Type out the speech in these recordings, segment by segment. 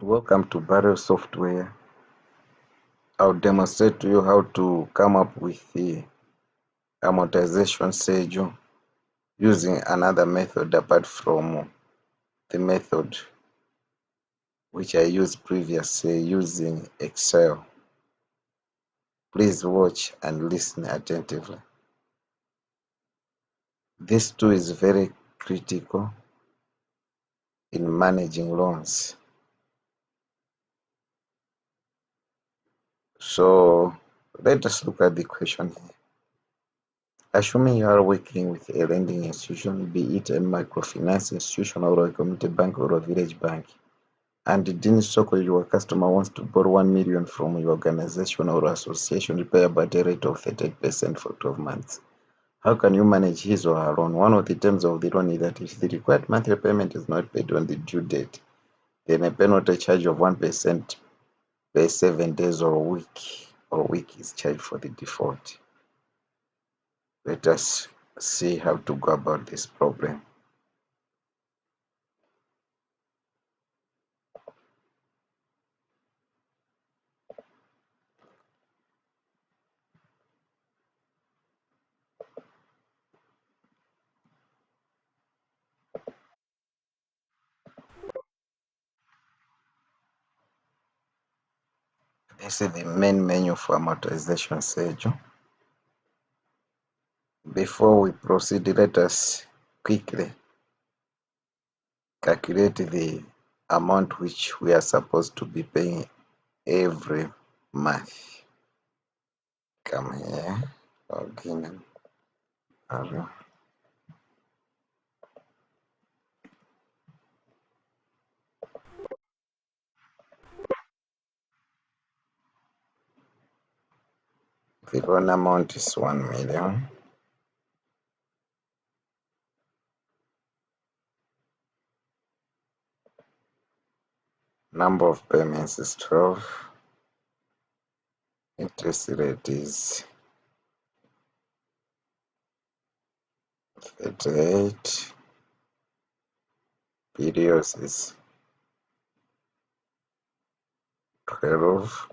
Welcome to BarEl software. I'll demonstrate to you how to come up with the amortization schedule using another method apart from the method which I used previously using Excel. Please watch and listen attentively. This tool is very critical in managing loans. So let us look at the question here. Assuming you are working with a lending institution, be it a microfinance institution or a community bank or a village bank, and in Soko your customer wants to borrow 1 million from your organization or association, repayable at a rate of 38% for 12 months. How can you manage his or her loan? One of the terms of the loan is that if the required monthly payment is not paid on the due date, then a penalty charge of 1% per 7 days or a week is charged for the default. Let us see how to go about this problem. This is the main menu for amortization schedule. Before we proceed, let us quickly calculate the amount which we are supposed to be paying every month. Come here, login. The loan amount is 1 million. Number of payments is 12. Interest rate is 38. Periods is 12.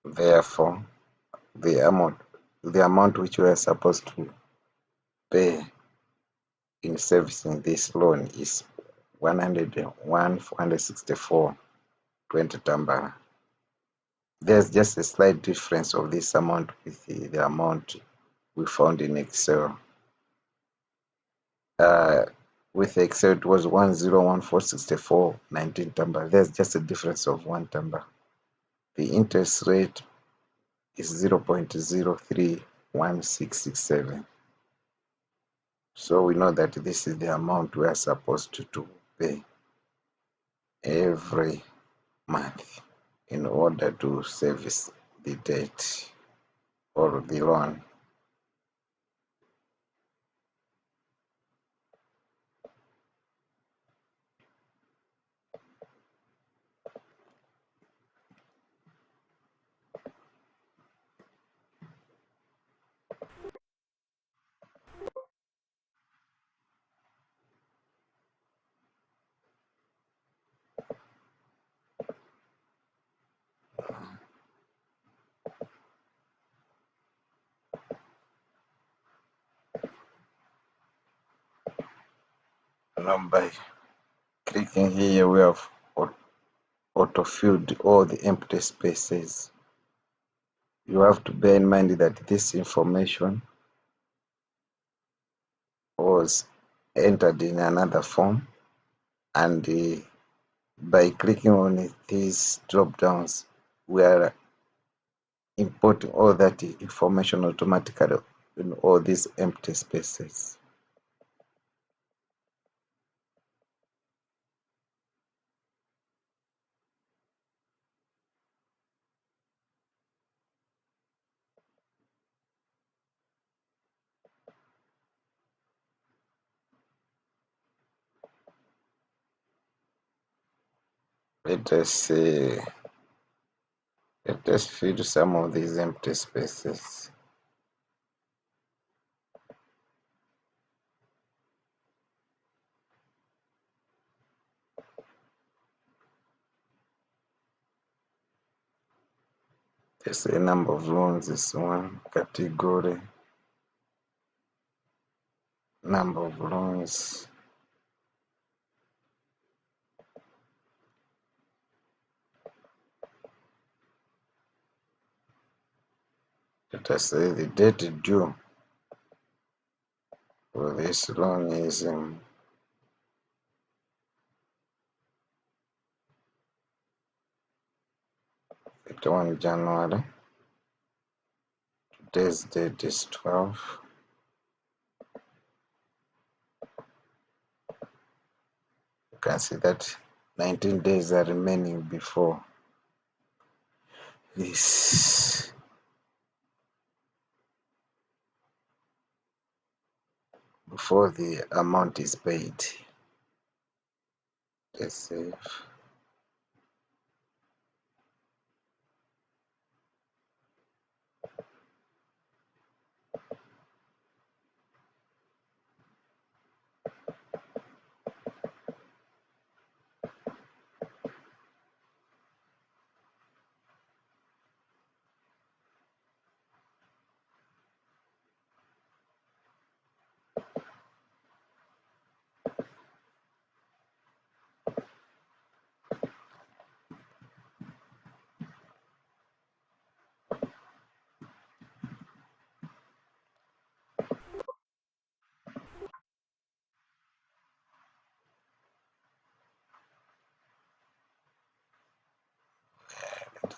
Therefore, the amount which we are supposed to pay in servicing this loan is 101,464.20 tambara. There's just a slight difference of this amount with the amount we found in Excel. With Excel, it was 101,464.19 tambara. There's just a difference of 1 tambara. The interest rate is 0.031667. So we know that this is the amount we are supposed to pay every month in order to service the debt or the loan. Now by clicking here, we have auto-filled all the empty spaces. You have to bear in mind that this information was entered in another form, and by clicking on these drop downs, we are importing all that information automatically in all these empty spaces. Let us fill some of these empty spaces. There's a number of loans is one category. Number of loans. Let us say the date due for this loan is 31 January. Today's date is 12. You can see that 19 days are remaining before this. Before the amount is paid. Let's save.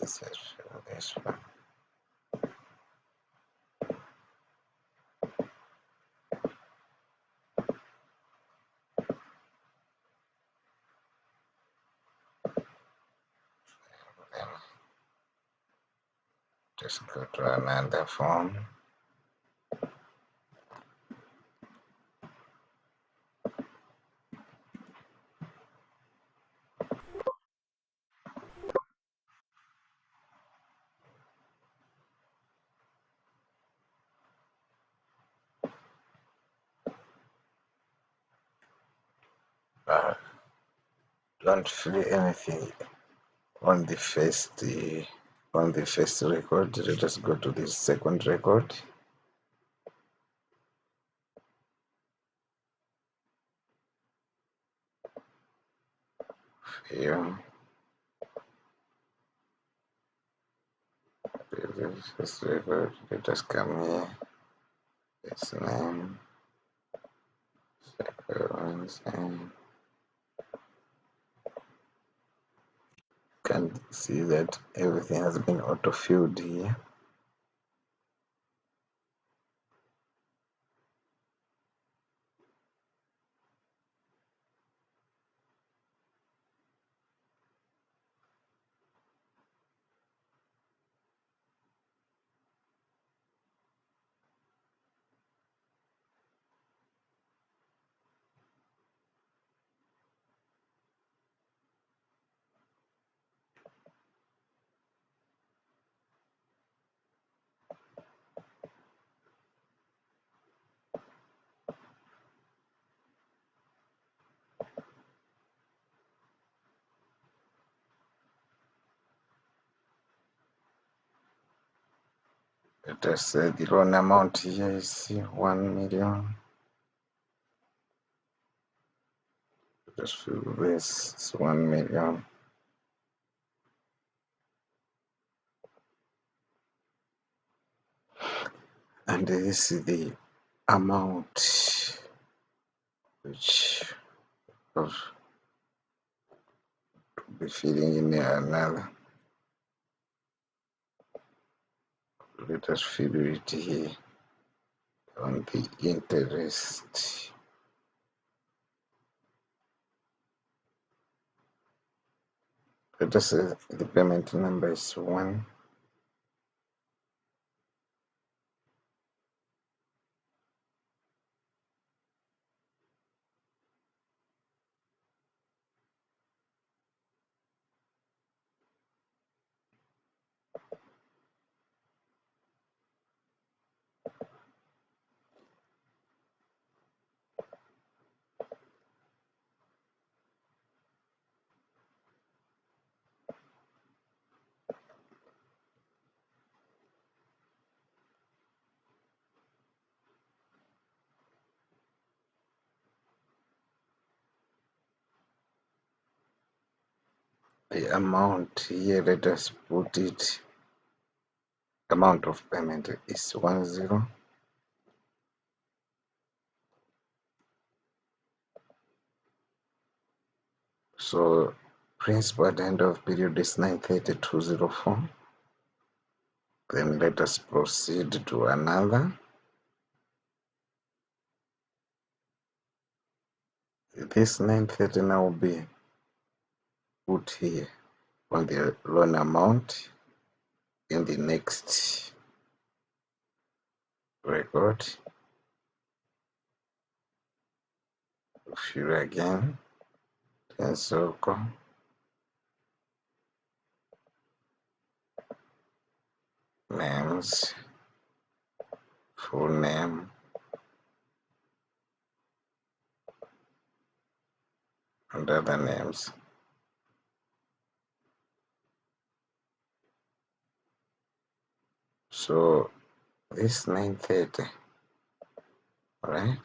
This one. Then just go to another form. Don't fill anything on the first record. Let us go to the second record. Here. The first record. Let us come here. Its name. Second name. Can see that everything has been auto-filled here. Let us say the loan amount here is 1 million. Let us fill this. It's 1 million. And this is the amount which of be filling in another. Let us fill it here on the interest. Let us say the payment number is 1. the amount here, let us put it, amount of payment is 10. So principal at the end of period is 930,204. Then let us proceed to another. This 930 now will be put here on the loan amount in the next record. Fill again, then circle, names, full name, and other names. So this 930, right?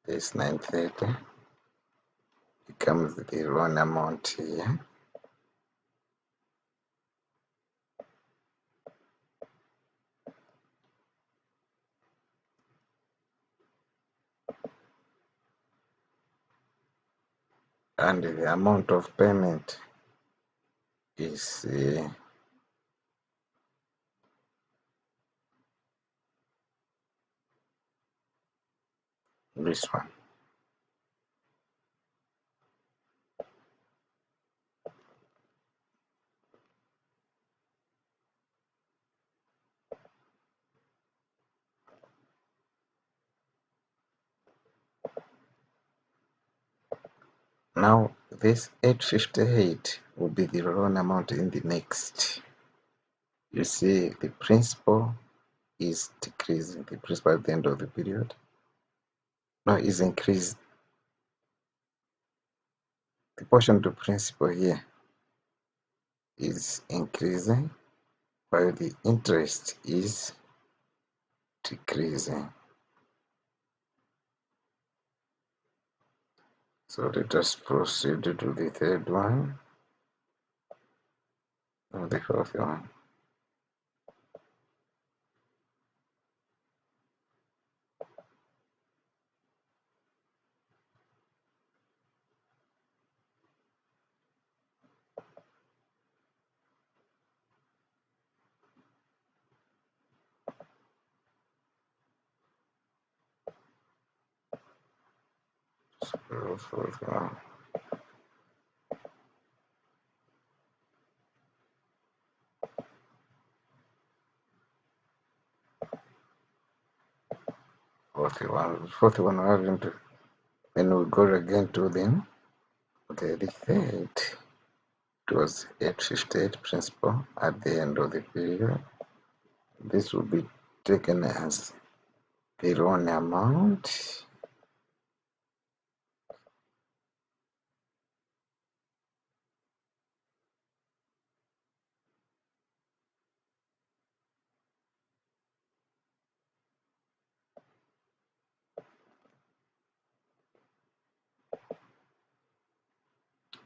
This 930 becomes the loan amount here. And the amount of payment is this one. Now this 858 will be the loan amount in the next. You see the principal is decreasing, the principal at the end of the period now is increased. The portion to principal here is increasing while the interest is decreasing. So let us proceed to the third one or the fourth one. So fourth one. Fourth one we're having to, then we go again to them. Okay, the third, it was 858 principal at the end of the period. This will be taken as the loan amount.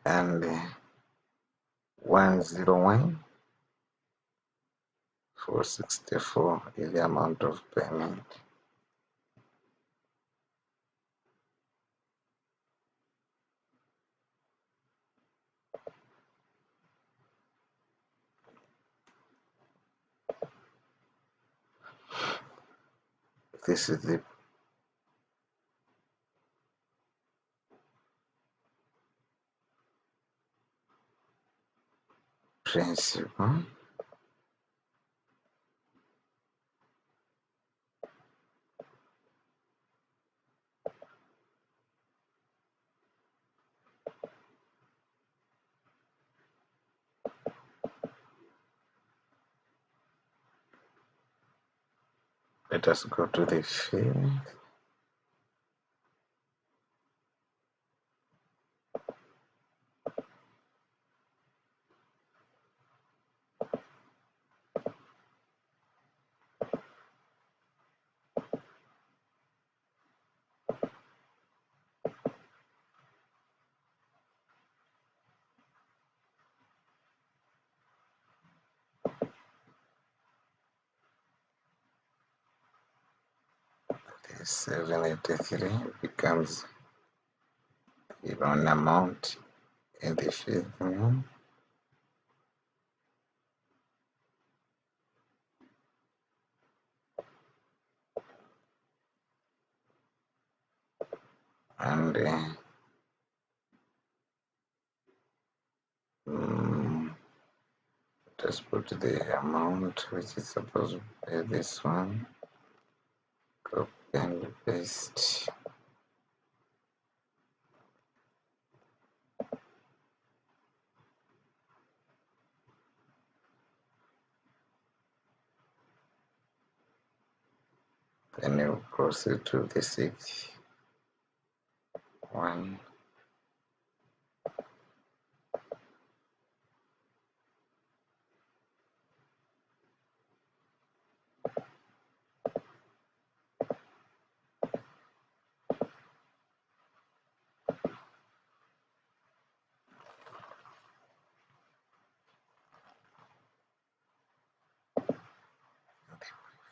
And 101 464 is the amount of payment. This is the principal. Let us go to the fee. This 783 becomes the loan amount in the fifth one. And just put the amount which is supposed to be this one. Copy and paste. Then you proceed to the sixth one.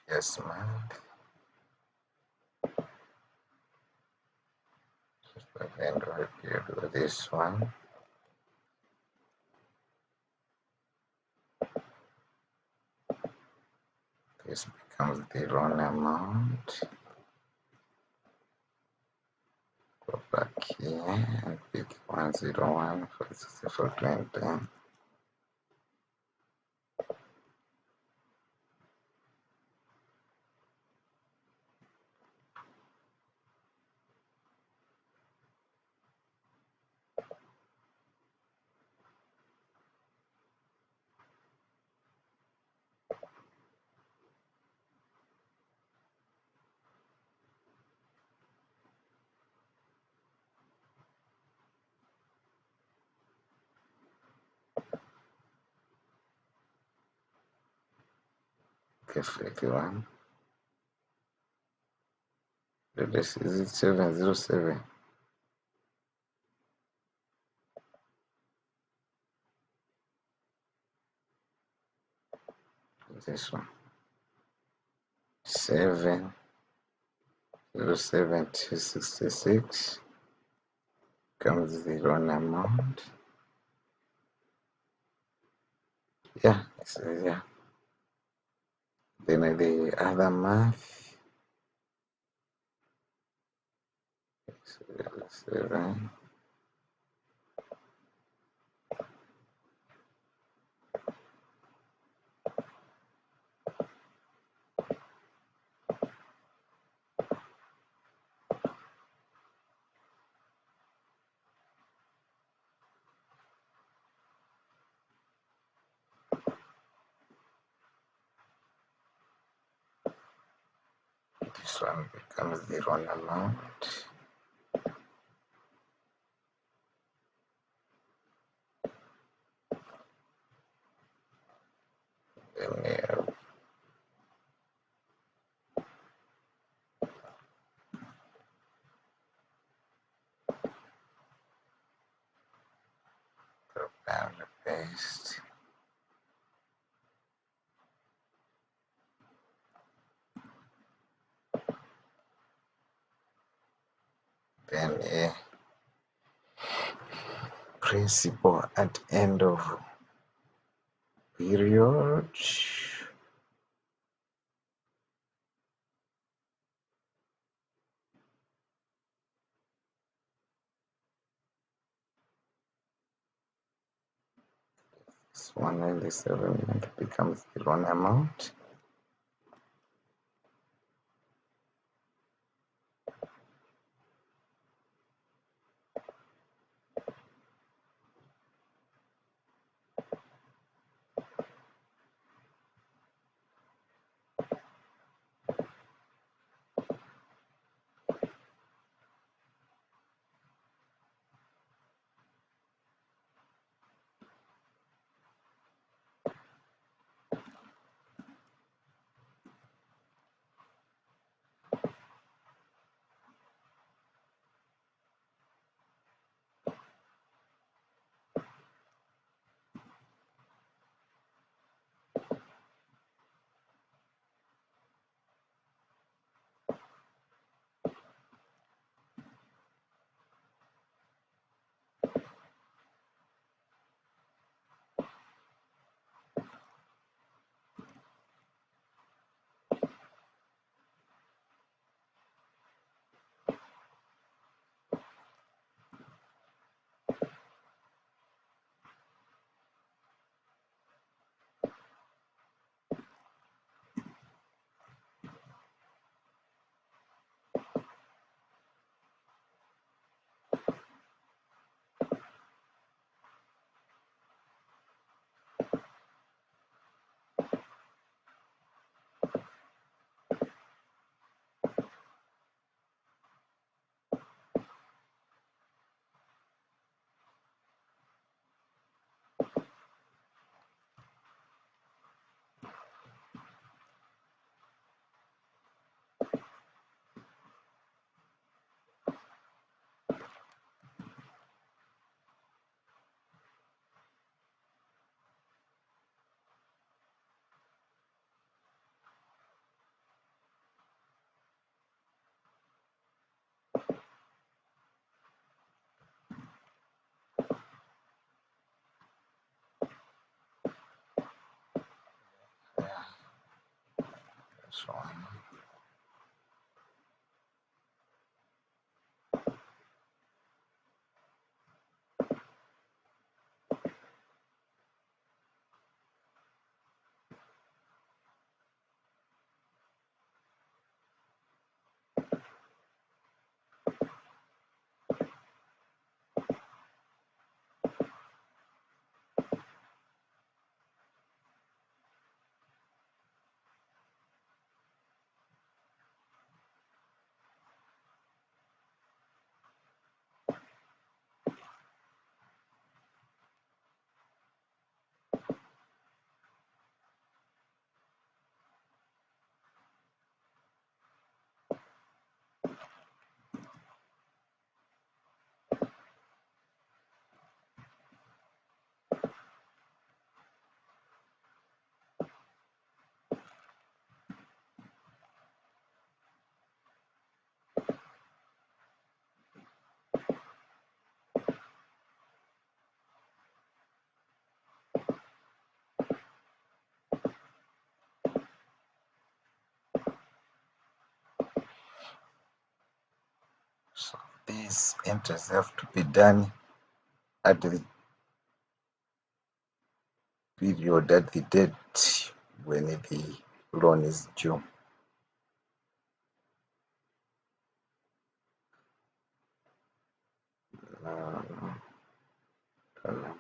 Yes, month. Then you do this one. This becomes the loan amount. Go back here and pick 101 for 6420. Okay, 51. This is it 707. This one. 707,266 comes the loan amount. Yeah, so yeah. Then the other month, 7. This one becomes the loan amount. Then drop down the paste. Then a principal at end of period. This 197 becomes the loan amount. So So these entries have to be done at the period, at the date when the loan is due. Total amount.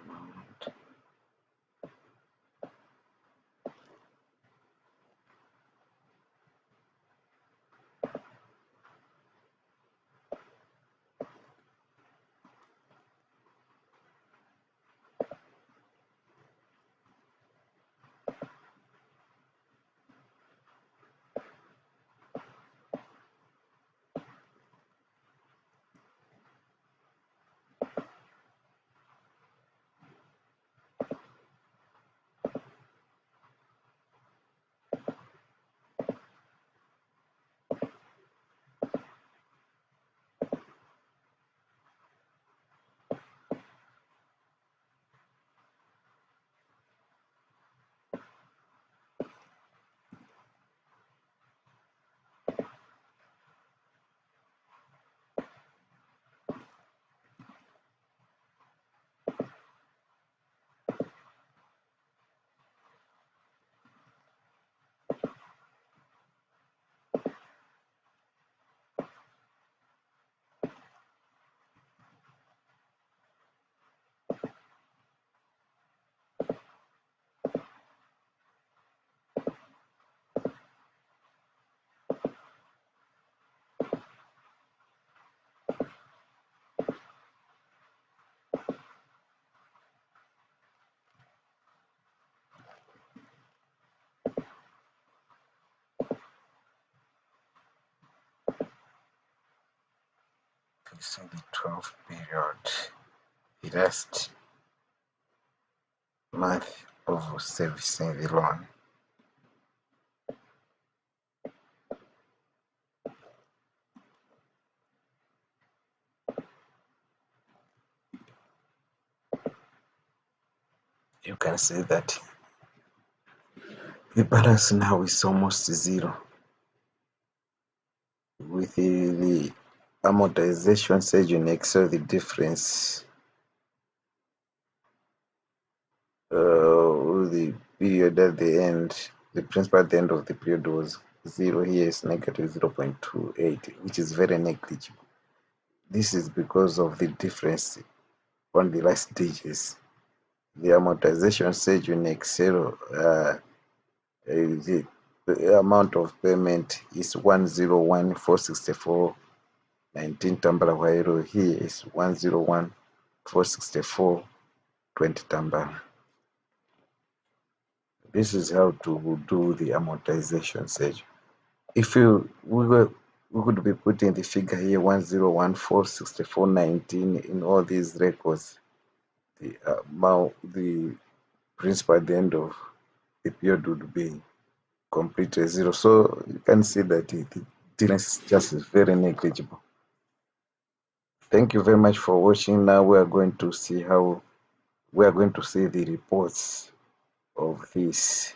Facing the 12th period, the last month of servicing the loan. You can see that the balance now is almost zero. With the amortization stage in Excel, the difference, the period at the end, the principal at the end of the period was zero. Here is negative 0.28, which is very negligible. This is because of the difference on the last digits. The amortization stage in Excel, the amount of payment is 101,464.19 tambara, while here is 101,464.20 tambara. This is how to do the amortization stage. If we could be putting the figure here 101,464.19 in all these records, the principal at the end of the period would be completely zero. So you can see that the difference is just very negligible. Thank you very much for watching. Now we are going to see the reports of this.